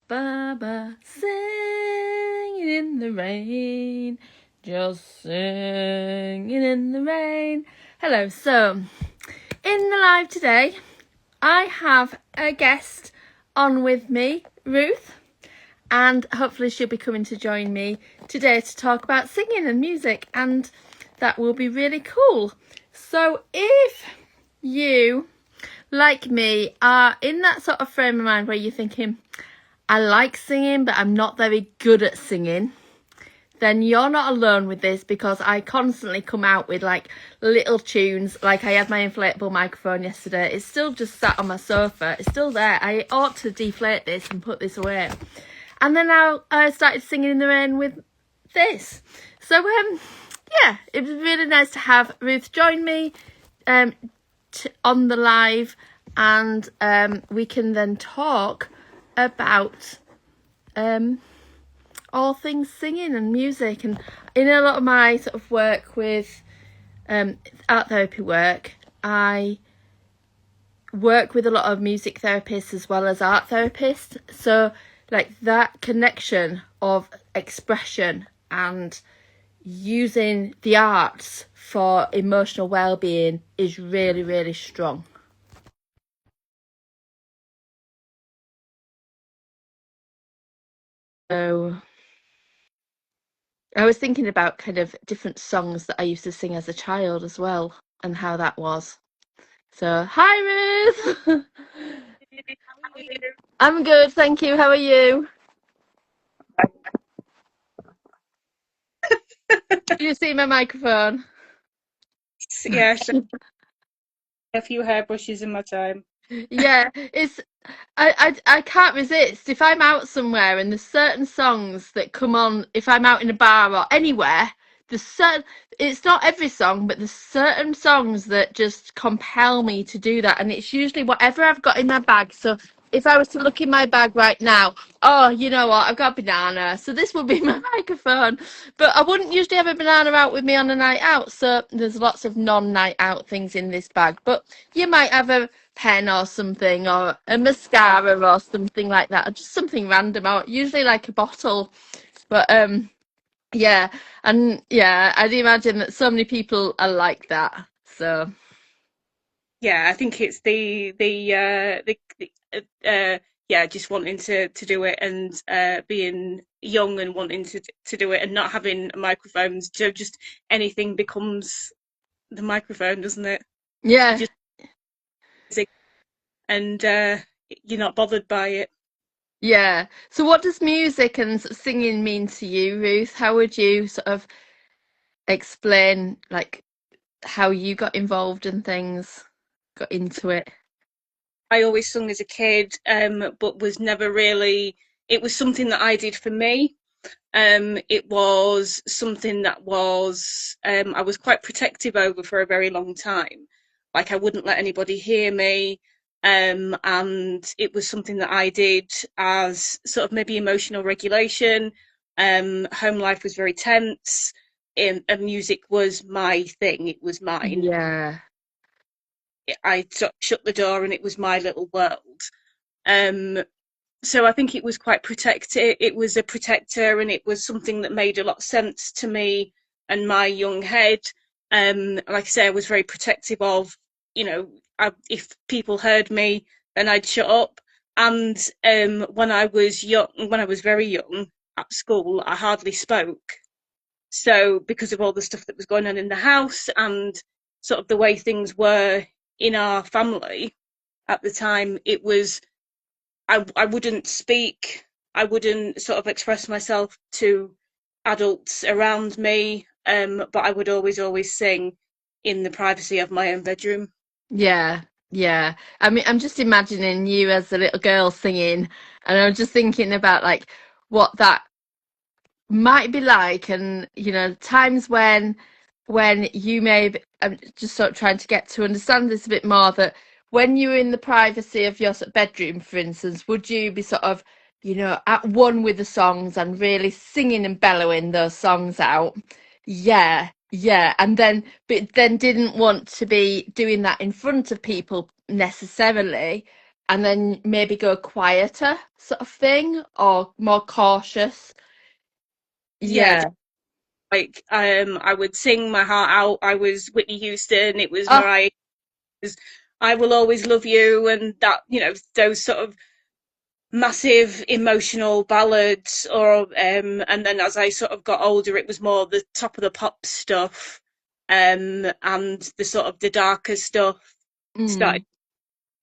Baba singing in the rain, just singing in the rain. Hello, so in the live today, I have a guest on with me, Ruth, and hopefully she'll be coming to join me today to talk about singing and music, and that will be really cool. So if you, like me, are in that sort of frame of mind where you're thinking, I like singing, but I'm not very good at singing, then you're not alone with this, because I constantly come out with like little tunes. Like I had my inflatable microphone yesterday. It's still just sat on my sofa. It's still there. I ought to deflate this and put this away. And then now I started singing in the rain with this. So yeah, it was really nice to have Ruth join me on the live, and we can then talk about all things singing and music. And in a lot of my sort of work with art therapy work, I work with a lot of music therapists as well as art therapists. So like that connection of expression and using the arts for emotional well-being is really, really strong. So I was thinking about kind of different songs that I used to sing as a child as well, and how that was. So, hi Ruth! I'm good, thank you. How are you? Do you see my microphone? Yeah, so a few hairbrushes in my time. Yeah, it's I can't resist. If I'm out somewhere and there's certain songs that come on, if I'm out in a bar or anywhere, there's certain, it's not every song, but there's certain songs that just compel me to do that, and it's usually whatever I've got in my bag. So if I was to look in my bag right now, oh, you know what, I've got a banana, so this would be my microphone. But I wouldn't usually have a banana out with me on a night out, so there's lots of non-night out things in this bag. But you might have a pen or something, or a mascara or something like that, or just something random, or usually like a bottle. But yeah, and yeah, I'd imagine that so many people are like that. So Yeah, I think it's yeah, just wanting to do it, and being young and wanting to do it and not having microphones. So just anything becomes the microphone, doesn't it? You yeah, just sing and you're not bothered by it. yeah. So what does music and sort of singing mean to you, Ruth? How would you sort of explain like how you got involved in things, got into it? I always sung as a kid, but was never really. It was something that I did for me. It was something that was I was quite protective over for a very long time. Like I wouldn't let anybody hear me, and it was something that I did as sort of maybe emotional regulation. Home life was very tense, and music was my thing. It was mine. Yeah, I shut the door, and it was my little world. Um, so I think it was quite protected. It was a protector, and it was something that made a lot of sense to me and my young head. Like I say, I was very protective of, if people heard me, then I'd shut up. And when I was young, when I was very young at school, I hardly spoke. So because of all the stuff that was going on in the house and sort of the way things were in our family at the time, it was I wouldn't speak. I wouldn't sort of express myself to adults around me, but I would always sing in the privacy of my own bedroom. yeah, yeah. I mean, I'm just imagining you as a little girl singing, and I'm just thinking about like what that might be like, and times when you may be, I'm just sort of trying to get to understand this a bit more, that when you were in the privacy of your sort of bedroom, for instance, would you be sort of at one with the songs and really singing and bellowing those songs out? Yeah, yeah. And then but then didn't want to be doing that in front of people necessarily, and then maybe go quieter sort of thing, or more cautious. Yeah, Yeah. like I would sing my heart out. I was Whitney Houston, it was Oh, Mariah, it was I Will Always Love You, and that, those sort of massive emotional ballads. Or and then as I sort of got older, it was more the top of the pop stuff, and the sort of the darker stuff started.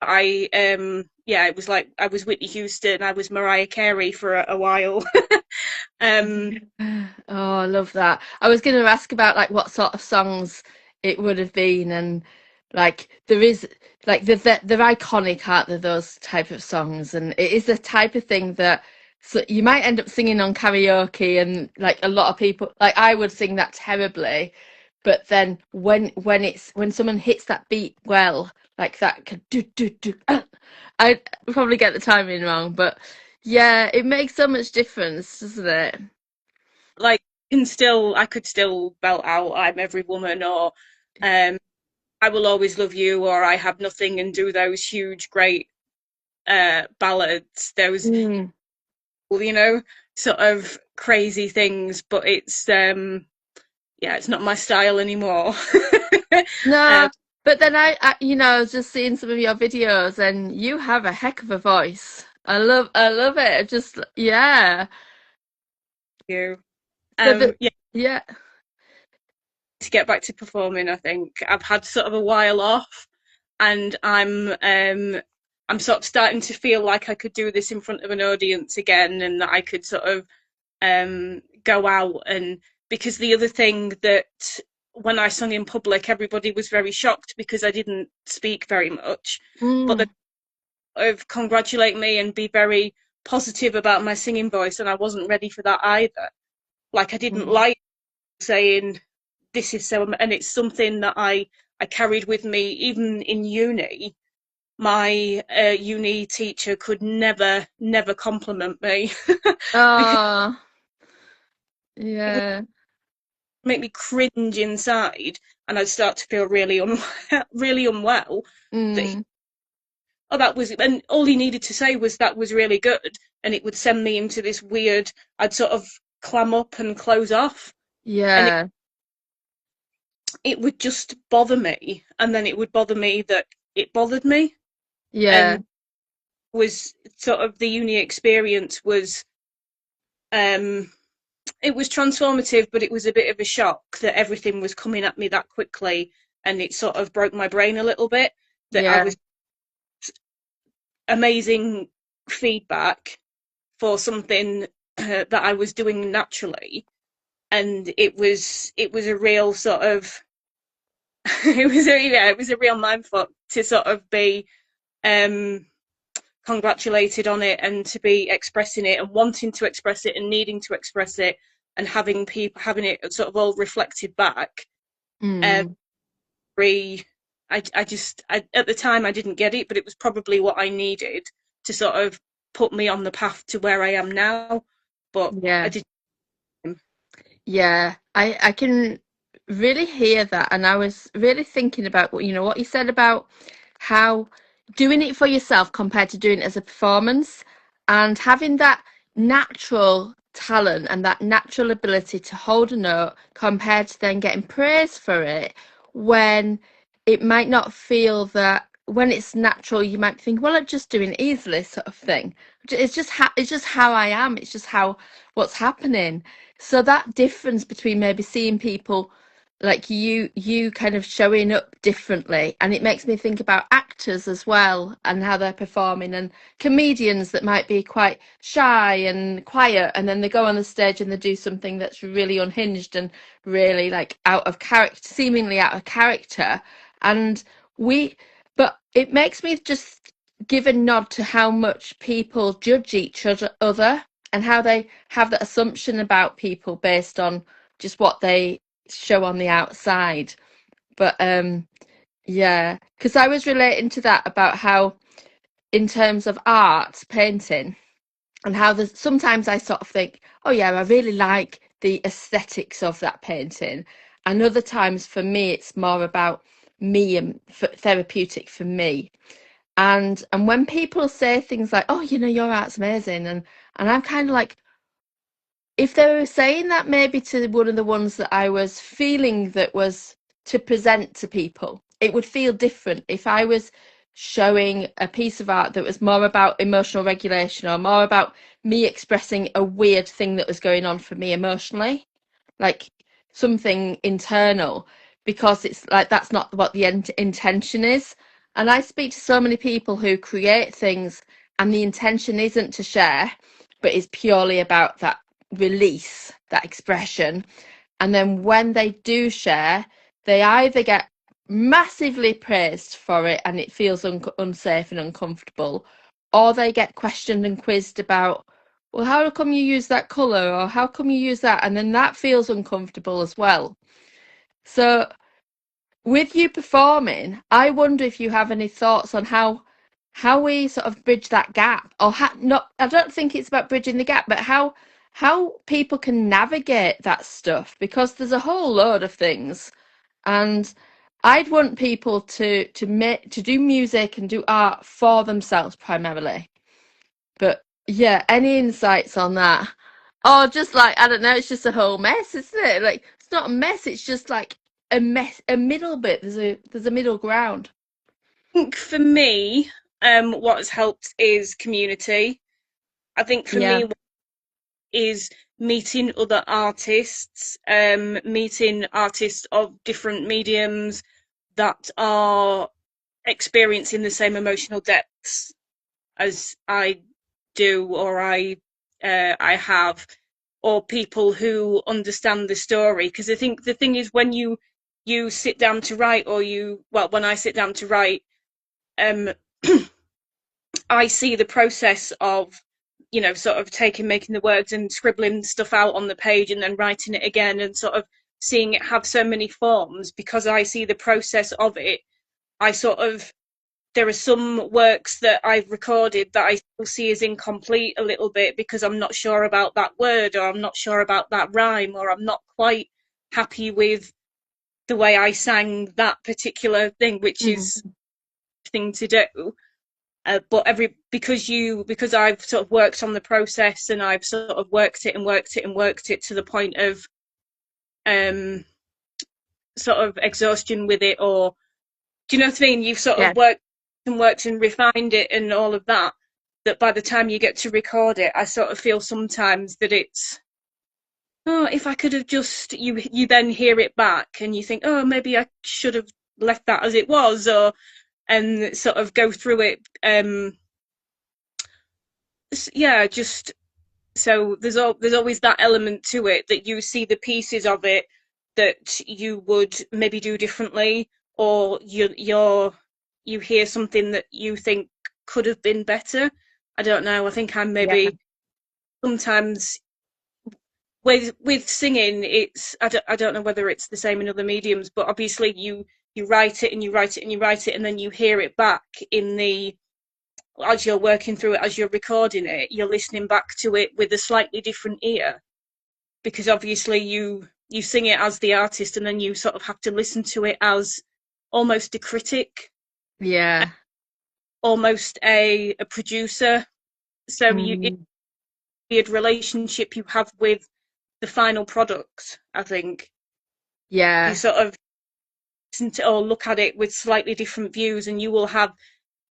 mm. Yeah, it was like I was Whitney Houston, I was Mariah Carey for a while. um Oh, I love that. I was going to ask about like what sort of songs it would have been, and like there is like they're iconic, aren't there? Those type of songs, and it is the type of thing that so you might end up singing on karaoke, and like a lot of people, like I would sing that terribly, but then when someone hits that beat well, like that, do do do, I probably get the timing wrong, but yeah, it makes so much difference, doesn't it? like I could still belt out I'm Every Woman, or um I Will Always Love You, or I Have Nothing, and do those huge great ballads, those, Mm. you know sort of crazy things. But it's yeah, it's not my style anymore. um No, but then I was just seeing some of your videos, and you have a heck of a voice. I love it. Just, yeah. you So the, yeah, yeah. to get back to performing, I think I've had sort of a while off, and I'm sort of starting to feel like I could do this in front of an audience again, and that I could sort of go out. And because the other thing that, when I sung in public, everybody was very shocked because I didn't speak very much, but they Mm, sort of congratulate me and be very positive about my singing voice, and I wasn't ready for that either. Like, I didn't mm. like saying this is so, and it's something that I carried with me even in uni. My uni teacher could never compliment me because Oh, it would yeah. make me cringe inside, and I'd start to feel really really unwell. That Mm, oh, that was, and all he needed to say was that was really good, and it would send me into this weird. I'd sort of clam up and close off, and yeah. it would just bother me, and then it would bother me that it bothered me. Yeah. And was sort of the uni experience was um it was transformative, but it was a bit of a shock that everything was coming at me that quickly, and it sort of broke my brain a little bit. That I Yeah. was amazing feedback for something that I was doing naturally, and it was a real sort of it was a real mindfuck to sort of be um congratulated on it, and to be expressing it and wanting to express it and needing to express it, and having it sort of all reflected back. Um, Mm, re, at the time I didn't get it, but it was probably what I needed to sort of put me on the path to where I am now. But I yeah. didn't. Yeah, I can really hear that, and I was really thinking about what you said about how doing it for yourself compared to doing it as a performance, and having that natural talent and that natural ability to hold a note compared to then getting praise for it, when it might not feel that. When it's natural, you might think, well, I'm just doing it easily, sort of thing. It's just how I am. It's just how what's happening. So that difference between maybe seeing people like you kind of showing up differently, and it makes me think about actors as well and how they're performing, and comedians that might be quite shy and quiet, and then they go on the stage and they do something that's really unhinged and really like out of character, seemingly out of character. And we but it makes me just give a nod to how much people judge each other, and how they have that assumption about people based on just what they show on the outside. But yeah, because I was relating to that about how in terms of art, painting, and how there's sometimes I sort of think, oh yeah, I really like the aesthetics of that painting, and other times for me it's more about me and therapeutic for me. And when people say things like, oh, you know, your art's amazing, and I'm kind of like, if they were saying that maybe to one of the ones that I was feeling that was to present to people, it would feel different if I was showing a piece of art that was more about emotional regulation or more about me expressing a weird thing that was going on for me emotionally, like something internal, because it's like that's not what the intention is. And I speak to so many people who create things and the intention isn't to share, but is purely about that release, that expression. And then when they do share, they either get massively praised for it and it feels unsafe and uncomfortable, or they get questioned and quizzed about, well, how come you use that colour, or how come you use that? And then that feels uncomfortable as well. So with you performing, I wonder if you have any thoughts on how we sort of bridge that gap, or not. I don't think it's about bridging the gap, but how people can navigate that stuff, because there's a whole load of things, and I'd want people to do music and do art for themselves primarily. But yeah, any insights on that? Or just like, I don't know, it's just a whole mess, isn't it? Like, it's not a mess, it's just like a mess, a middle bit. There's a middle ground. I think for me, what has helped is community. I think for Yeah. me, what is meeting other artists, meeting artists of different mediums that are experiencing the same emotional depths as I do, or I have, or people who understand the story. Because I think the thing is, when you sit down to write, or when I sit down to write, um, I see the process of, sort of making the words and scribbling stuff out on the page and then writing it again, and sort of seeing it have so many forms. Because I see the process of it, I sort of, there are some works that I've recorded that I still see as incomplete a little bit, because I'm not sure about that word, or I'm not sure about that rhyme, or I'm not quite happy with the way I sang that particular thing, which is Mm. a thing to do. But because I've sort of worked on the process, and I've sort of worked it and worked it and worked it to the point of um sort of exhaustion with it, or do you know what I mean? You've sort Yeah. of worked and refined it and all of that. That by the time you get to record it, I sort of feel sometimes that it's, oh, if I could have just, you then hear it back and you think, oh, maybe I should have left that as it was, or and sort of go through it. Yeah, just so there's always that element to it, that you see the pieces of it that you would maybe do differently, or you hear something that you think could have been better. I don't know. I think I'm Yeah. maybe sometimes with singing, I don't know whether it's the same in other mediums, but obviously you write it and you write it and you write it, and then you hear it back in the as you're working through it, as you're recording it, you're listening back to it with a slightly different ear, because obviously you sing it as the artist, and then you sort of have to listen to it as almost a critic, Yeah. almost a producer. So it's Mm. a weird relationship you have with the final product. I think you Yeah. sort of listen to or look at it with slightly different views, and you will have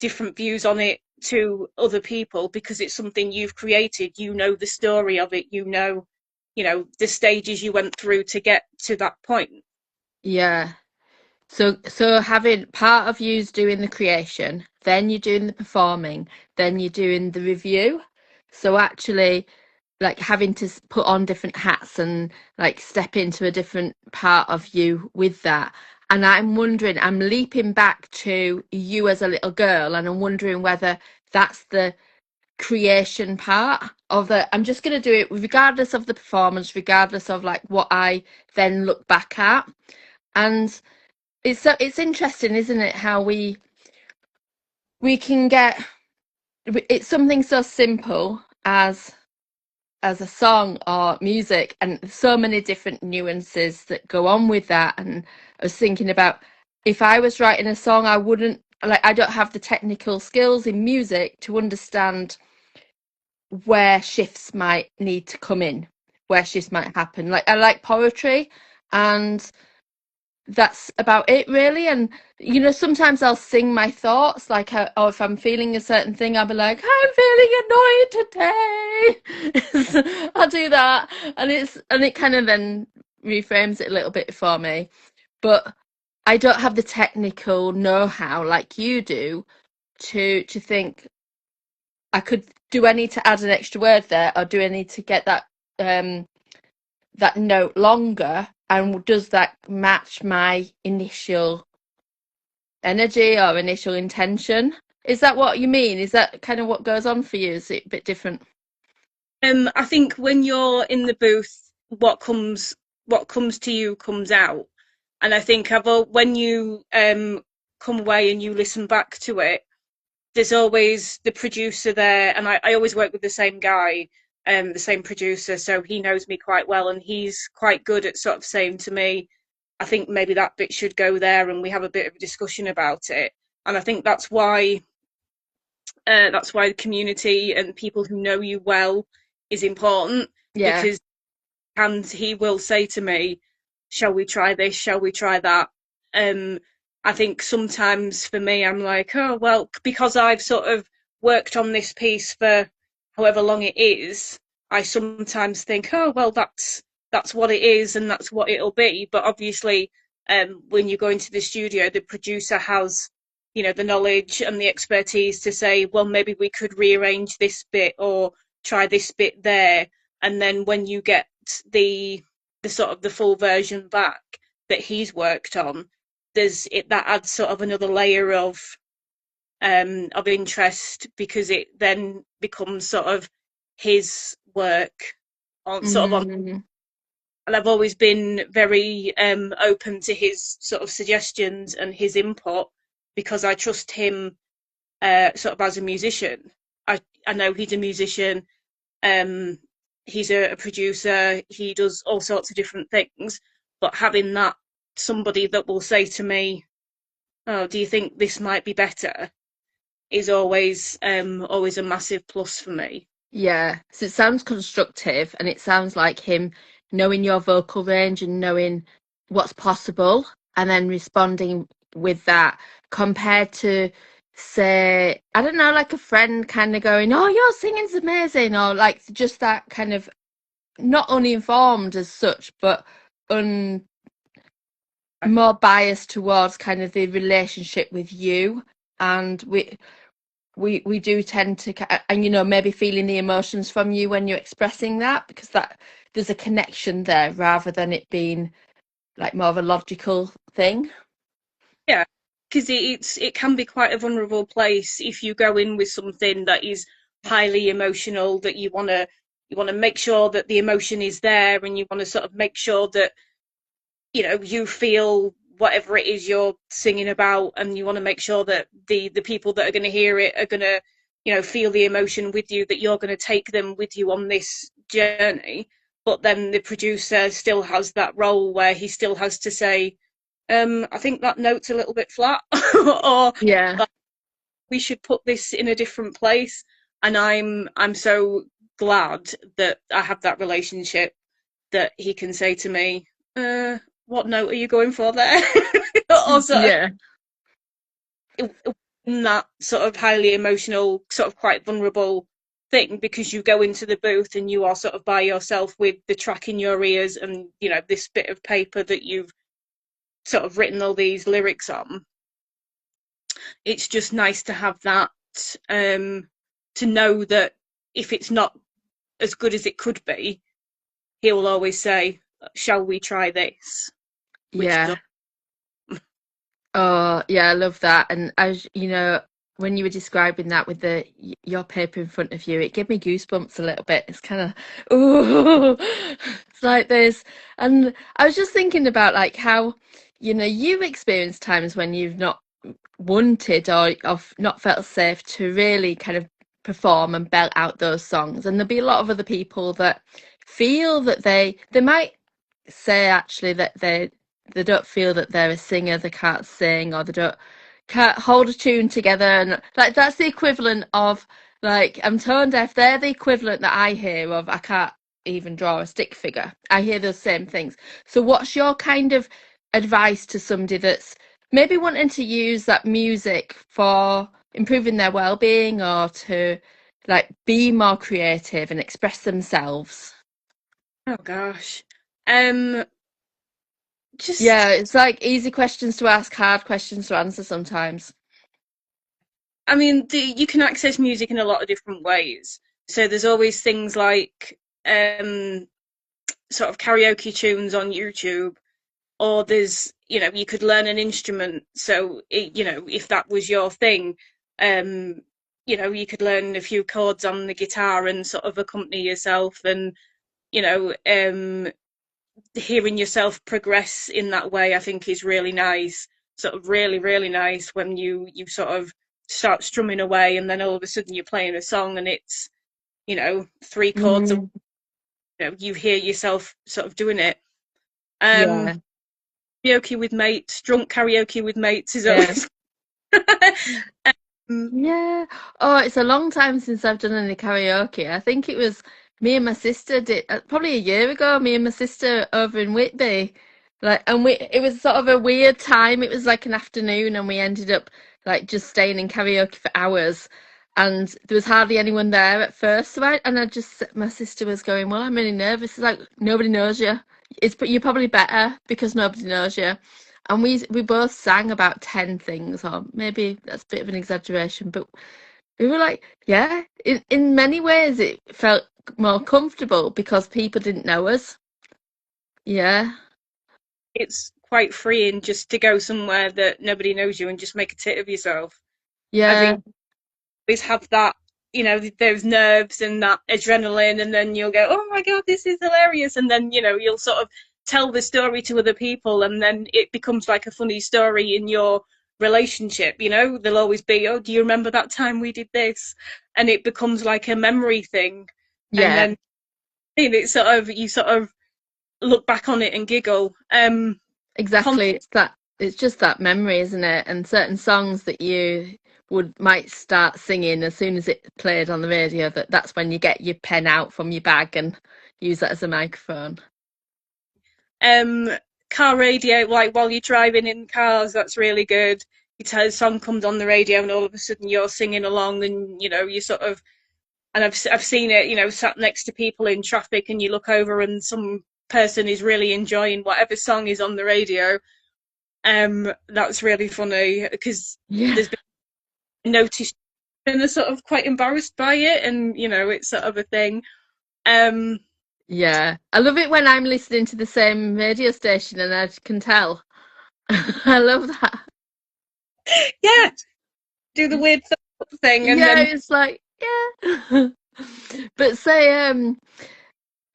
different views on it to other people, because it's something you've created. You know the story of it. The stages you went through to get to that point. Yeah. So having part of you's doing the creation, then you're doing the performing, then you're doing the review. So actually, like having to put on different hats and like step into a different part of you with that. And I'm wondering, I'm leaping back to you as a little girl, and I'm wondering whether that's the creation part of it. I'm just going to do it regardless of the performance, regardless of like what I then look back at. And it's interesting, isn't it, how we can get, it's something so simple as a song or music, and so many different nuances that go on with that. And I was thinking about, if I was writing a song, I wouldn't like I don't have the technical skills in music to understand where shifts might need to come in, where shifts might happen. Like I like poetry, and that's about it really. And you know, sometimes I'll sing my thoughts, like or if I'm feeling a certain thing, I'll be like, I'm feeling annoyed today. I'll do that, and it kind of then reframes it a little bit for me. But I don't have the technical know-how like you do to think, do I need to add an extra word there, or do I need to get um that note longer, and does that match my initial energy or initial intention? Is that what you mean? Is that kind of what goes on for you? Is it a bit different? I think when you're in the booth, what comes to you comes out, and I think when you come away and you listen back to it, there's always the producer there, and I always work with the same guy, the same producer, so he knows me quite well, and he's quite good at sort of saying to me, I think maybe that bit should go there, and we have a bit of a discussion about it. And I think that's why the community and people who know you well is important, Yeah. because and he will say to me, shall we try this, shall we try that? um I think sometimes for me, I'm like, oh well, because I've sort of worked on this piece for however long it is, I sometimes think, oh well, that's what it is and that's what it'll be. But obviously, when you go into the studio, the producer has, the knowledge and the expertise to say, well, maybe we could rearrange this bit or try this bit there. And then when you get the the sort of the full version back that he's worked on, that adds sort of another layer of interest, because it then becomes sort of his work on sort of on. Mm, And I've always been very open to his sort of suggestions and his input, because I trust him sort of as a musician. I know he's a musician. Um, he's a producer. He does all sorts of different things. But having that somebody that will say to me, "Oh, do you think this might be better?" is always a massive plus for me. yeah. So it sounds constructive, and it sounds like him knowing your vocal range and knowing what's possible, and then responding with that, compared to, say, I don't know, like a friend kind of going, "Oh, your singing's amazing," or like just that kind of, not uninformed as such, but un more biased towards kind of the relationship with you. And we do tend to and you know, maybe feeling the emotions from you when you're expressing that, because that there's a connection there rather than it being like more of a logical thing. Yeah, because it can be quite a vulnerable place if you go in with something that is highly emotional, that you want to make sure that the emotion is there, and you want to sort of make sure that you feel whatever it is you're singing about, and you want to make sure that the people that are going to hear it are going to feel the emotion with you, that you're going to take them with you on this journey. But then the producer still has that role where he still has to say, I think that note's a little bit flat, or Yeah. like, we should put this in a different place. And I'm so glad that I have that relationship, that he can say to me, what note are you going for there? Or sort of Yeah. in that sort of highly emotional, sort of quite vulnerable thing, because you go into the booth and you are sort of by yourself with the track in your ears, and this bit of paper that you've sort of written all these lyrics on. It's just nice to have that, um, to know that if it's not as good as it could be, he will always say, "Shall we try this?" Which Yeah. Oh, yeah, I love that. And as you know, when you were describing that with your paper in front of you, it gave me goosebumps a little bit. It's kind of, oh, it's like this. And I was just thinking about like how, you know, you've experienced times when you've not wanted or not felt safe to really kind of perform and belt out those songs. And there'll be a lot of other people that feel that they might say actually that they don't feel that they're a singer, they can't sing, or they don't. can't hold a tune together, and like that's the equivalent of like I'm tone deaf. They're the equivalent that I hear of I can't even draw a stick figure. I hear those same things. So what's your kind of advice to somebody that's maybe wanting to use that music for improving their well-being or to like be more creative and express themselves? Oh gosh. Um, just Yeah, it's like easy questions to ask, hard questions to answer sometimes. I mean, you can access music in a lot of different ways. So there's always things like sort of karaoke tunes on YouTube, or there's, you could learn an instrument. So, if that was your thing, um, you could learn a few chords on the guitar and sort of accompany yourself, and you know, hearing yourself progress in that way, I think is really nice. Sort of really, really nice when you sort of start strumming away, and then all of a sudden you're playing a song, and it's three chords. Mm, You hear yourself sort of doing it. yeah, Um, Karaoke with mates, drunk karaoke with mates is yeah. always. um, Yeah. Oh, it's a long time since I've done any karaoke. I think it was me and my sister did probably a year ago. Me and my sister over in Whitby, like, and we it was sort of a weird time. It was like an afternoon, and we ended up like just staying in karaoke for hours. And there was hardly anyone there at first. I just my sister was going, "Well, I'm really nervous." It's like nobody knows you. You're probably better because nobody knows you. And we both sang about 10 things, or maybe that's a bit of an exaggeration, but we were like, yeah, in many ways it felt more comfortable because people didn't know us. Yeah, it's quite freeing just to go somewhere that nobody knows you and just make a tit of yourself. I yeah, think always have that, those nerves and that adrenaline, and then you'll go, oh my god, this is hilarious, and then you'll sort of tell the story to other people, and then it becomes like a funny story in your relationship. There'll always be, oh, do you remember that time we did this? And it becomes like a memory thing, and yeah, then you sort of look back on it and giggle. Con- exactly. It's just that memory, isn't it? And certain songs that you would might start singing as soon as it played on the radio, that's when you get your pen out from your bag and use that as a microphone. um, Car radio, like while you're driving in cars, that's really good. A song comes on the radio, and all of a sudden you're singing along, and you sort of. And I've seen it, sat next to people in traffic, and you look over, and some person is really enjoying whatever song is on the radio. That's really funny because Yeah. there's been noticed, and they're sort of quite embarrassed by it, and it's sort of a thing. Um, Yeah, I love it when I'm listening to the same radio station and I can tell. I love that. yeah, do the weird thing, and Yeah, then it's like, yeah. But say,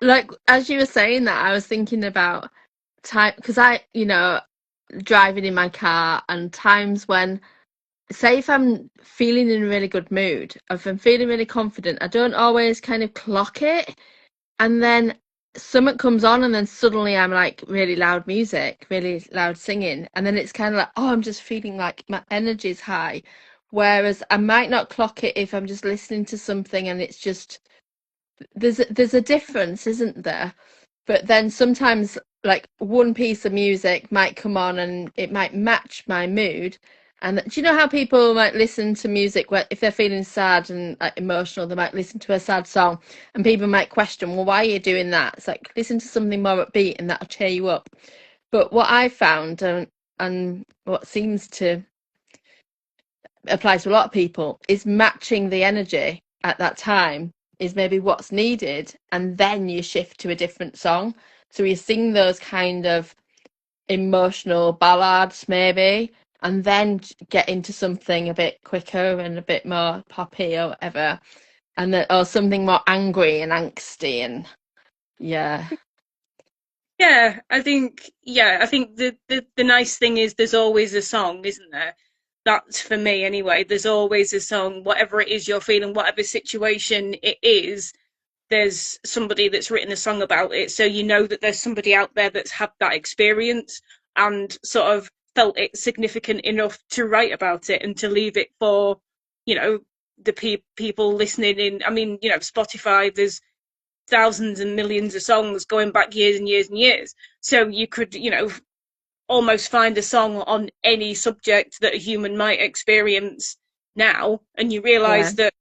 like as you were saying that, I was thinking about time because driving in my car and times when, say, if I'm feeling in a really good mood, if I'm feeling really confident, I don't always kind of clock it. And then something comes on, and then suddenly I'm like really loud music, really loud singing, and then it's kind of like, oh, I'm just feeling like my energy's high. Whereas I might not clock it if I'm just listening to something and it's just there's a difference, isn't there? But then sometimes like one piece of music might come on and it might match my mood. And do you know how people might listen to music where if they're feeling sad and like, emotional, they might listen to a sad song and people might question, well, why are you doing that? It's like listen to something more upbeat and that'll cheer you up. But what I found and what seems to apply to a lot of people is matching the energy at that time is maybe what's needed, and then you shift to a different song. So you sing those kind of emotional ballads maybe, and then get into something a bit quicker and a bit more poppy or whatever, and then or something more angry and angsty and yeah, I think the nice thing is there's always a song, isn't there? That's for me anyway. There's always a song, whatever it is you're feeling, whatever situation it is, there's somebody that's written a song about it. So you know that there's somebody out there that's had that experience, and sort of felt it significant enough to write about it and to leave it for, you know, the people listening in. I mean, you know, Spotify, there's thousands and millions of songs going back years and years and years. So you could, you know, almost find a song on any subject that a human might experience now, and you Yeah. realise that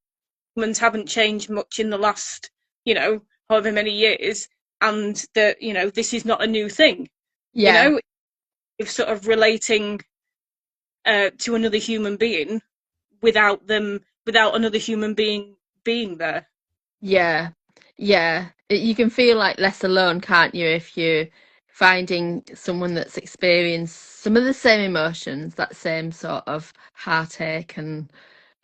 humans haven't changed much in the last, you know, however many years, and that, you know, this is not a new thing. You Yeah. know, of sort of relating to another human being without another human being there. Yeah. Yeah. You can feel like less alone, can't you, if you're finding someone that's experienced some of the same emotions, that same sort of heartache, and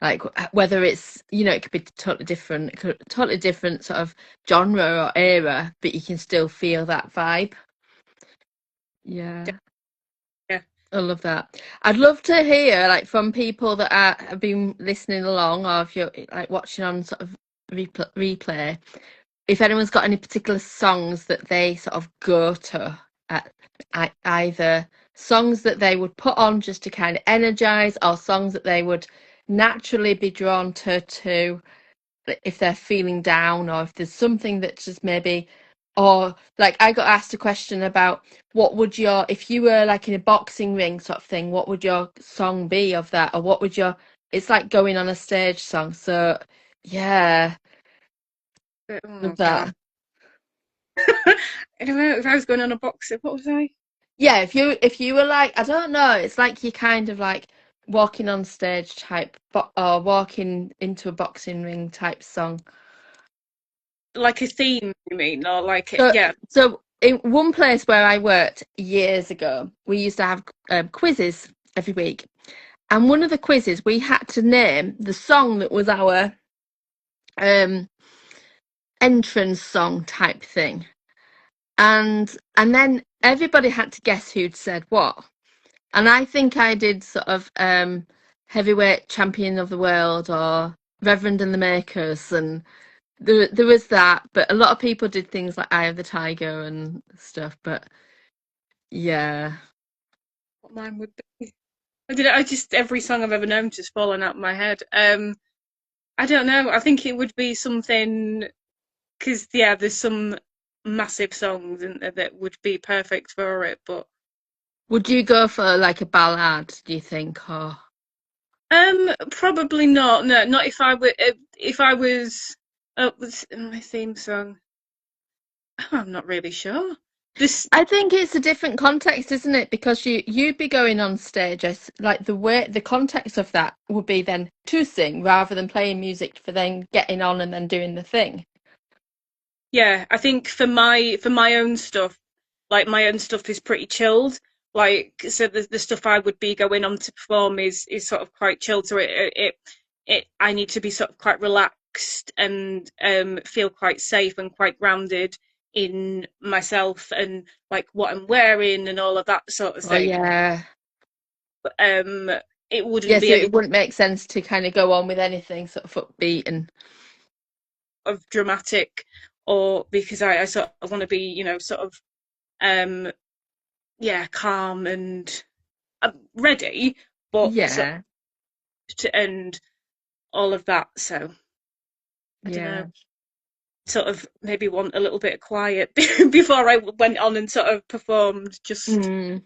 like whether it's, you know, it could be totally different sort of genre or era, but you can still feel that vibe. Yeah. Yeah. I love that. I'd love to hear like from people that have been listening along, or if you're like watching on sort of replay, if anyone's got any particular songs that they sort of go to, at either songs that they would put on just to kind of energize, or songs that they would naturally be drawn to if they're feeling down, or if there's something that just maybe, or like I got asked a question about what would your, if you were like in a boxing ring sort of thing, what would your song be of that, or what would your, it's like going on a stage song. So yeah, Oh love god. that. I don't know if I was going on a boxer. What was I? Yeah, if you were like, I don't know, it's like you kind of like walking on stage type, or walking into a boxing ring type song. Like a theme, you mean, or like it? So, Yeah. so in one place where I worked years ago, we used to have quizzes every week, and one of the quizzes we had to name the song that was our um, entrance song type thing, and then everybody had to guess who'd said what. And I think I did sort of heavyweight champion of the world, or Reverend and the Makers, and there was that. But a lot of people did things like Eye of the Tiger and stuff. But yeah, What mine would be? I did. I just every song I've ever known just fallen out of my head. I don't know. I think it would be something because yeah, there's some massive songs that would be perfect for it. But would you go for like a ballad, do you think? Or probably not. No, not if I were. If I was. Was my theme song? Oh, I'm not really sure. This. I think it's a different context, isn't it? Because you'd be going on stage as like the way, the context of that would be then to sing rather than playing music for then getting on and then doing the thing. Yeah, I think for my own stuff, like my own stuff is pretty chilled. Like so the stuff I would be going on to perform is sort of quite chilled. So it I need to be sort of quite relaxed and feel quite safe and quite grounded in myself and like what I'm wearing and all of that sort of Oh thing. yeah. Um it Yeah, wouldn't be so any it wouldn't make sense to kind of go on with anything sort of upbeat and of dramatic or because I sort of want to be, you know, sort of um yeah, calm and ready, but sort yeah, of to end all of that. So I don't know, yeah. sort of maybe want a little bit of quiet before I went on and sort of performed, just Mm,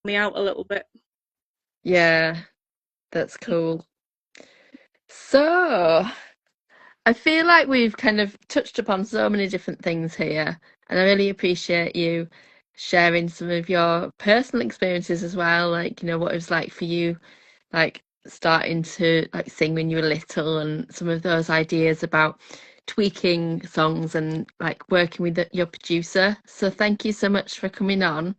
me out a little bit. yeah, that's cool. So I feel like we've kind of touched upon so many different things here, and I really appreciate you sharing some of your personal experiences as well, like, you know, what it was like for you, like starting to like sing when you were little, and some of those ideas about tweaking songs and like working with your producer. So thank you so much for coming on,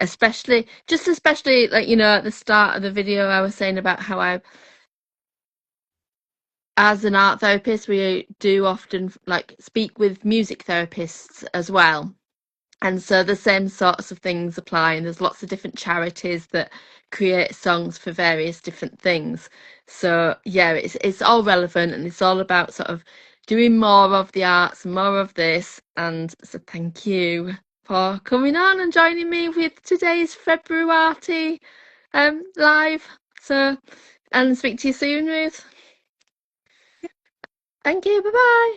especially like, you know, at the start of the video I was saying about how I, as an art therapist, we do often like speak with music therapists as well. And so the same sorts of things apply, and there's lots of different charities that create songs for various different things. So yeah, it's all relevant, and it's all about sort of doing more of the arts and more of this. And so thank you for coming on and joining me with today's February. live. So, and speak to you soon, Ruth. Thank you. Bye bye.